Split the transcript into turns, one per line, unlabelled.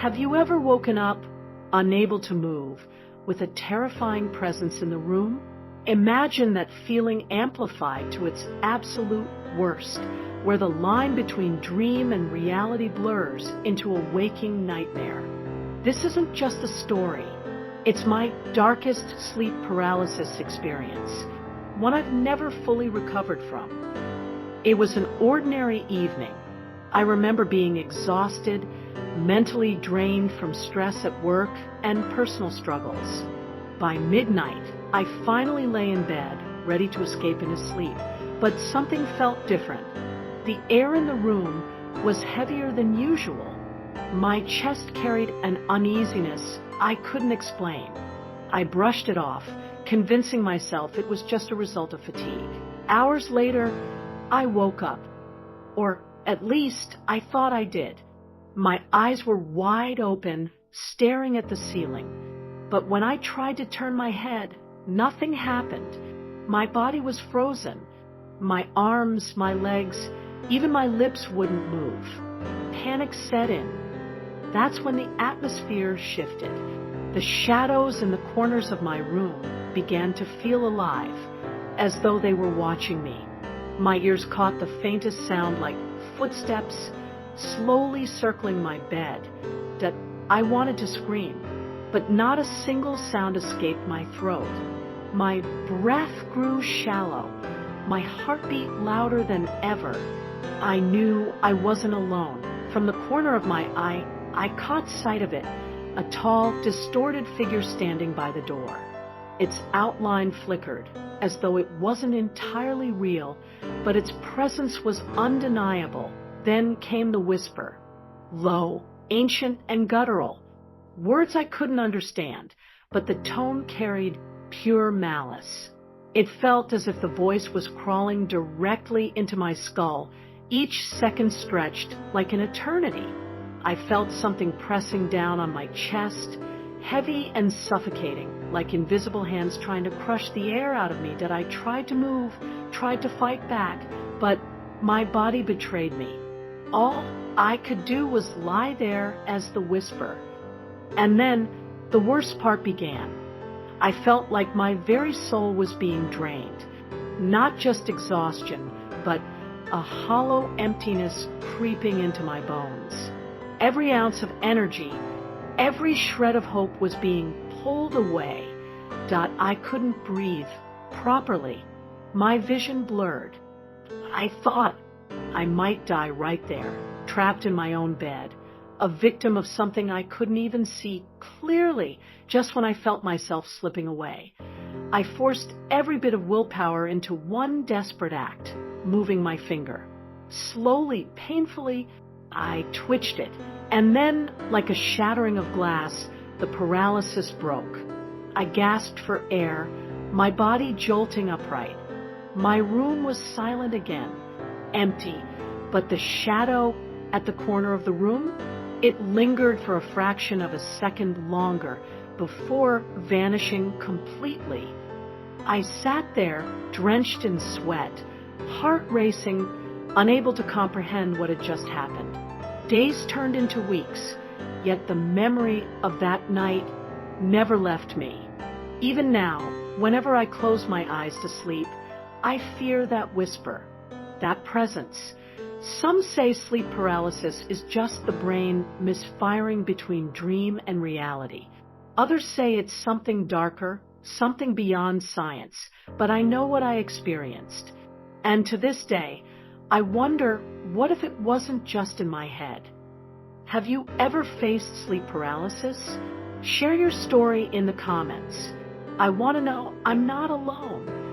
Have you ever woken up, unable to move, with a terrifying presence in the room? Imagine that feeling amplified to its absolute worst, where the line between dream and reality blurs into a waking nightmare. This isn't just a story. It's my darkest sleep paralysis experience, one I've never fully recovered from. It was an ordinary evening. I remember being exhausted, mentally drained from stress at work and personal struggles. By midnight, I finally lay in bed, ready to escape into sleep, but something felt different. The air in the room was heavier than usual. My chest carried an uneasiness I couldn't explain. I brushed it off, convincing myself it was just a result of fatigue. Hours later, I woke up. Or at least, I thought I did. My eyes were wide open, staring at the ceiling. But when I tried to turn my head, nothing happened. My body was frozen. My arms, my legs, even my lips wouldn't move. Panic set in. That's when the atmosphere shifted. The shadows in the corners of my room began to feel alive, as though they were watching me. My ears caught the faintest sound like footsteps slowly circling my bed. That I wanted to scream, but not a single sound escaped my throat. My breath grew shallow, my heartbeat louder than ever. I knew I wasn't alone. From the corner of my eye, I caught sight of it, a tall, distorted figure standing by the door. Its outline flickered, as though it wasn't entirely real, but its presence was undeniable. Then came the whisper, low, ancient, and guttural. Words I couldn't understand, but the tone carried pure malice. It felt as if the voice was crawling directly into my skull, each second stretched like an eternity. I felt something pressing down on my chest, heavy and suffocating, like invisible hands trying to crush the air out of me. That I tried to move, tried to fight back, but my body betrayed me. All I could do was lie there as the whisper. And then the worst part began. I felt like my very soul was being drained. Not just exhaustion, but a hollow emptiness creeping into my bones. Every ounce of energy, every shred of hope was being pulled away. I couldn't breathe properly. My vision blurred. I thought I might die right there, trapped in my own bed, a victim of something I couldn't even see clearly just when I felt myself slipping away. I forced every bit of willpower into one desperate act, moving my finger. Slowly, painfully, I twitched it, and then, like a shattering of glass, the paralysis broke. I gasped for air, my body jolting upright. My room was silent again, empty, but the shadow at the corner of the room, it lingered for a fraction of a second longer before vanishing completely. I sat there, drenched in sweat, heart racing, unable to comprehend what had just happened. Days turned into weeks, yet the memory of that night never left me. Even now, whenever I close my eyes to sleep, I fear that whisper, that presence. Some say sleep paralysis is just the brain misfiring between dream and reality. Others say it's something darker, something beyond science, but I know what I experienced. And to this day, I wonder, what if it wasn't just in my head? Have you ever faced sleep paralysis? Share your story in the comments. I want to know I'm not alone.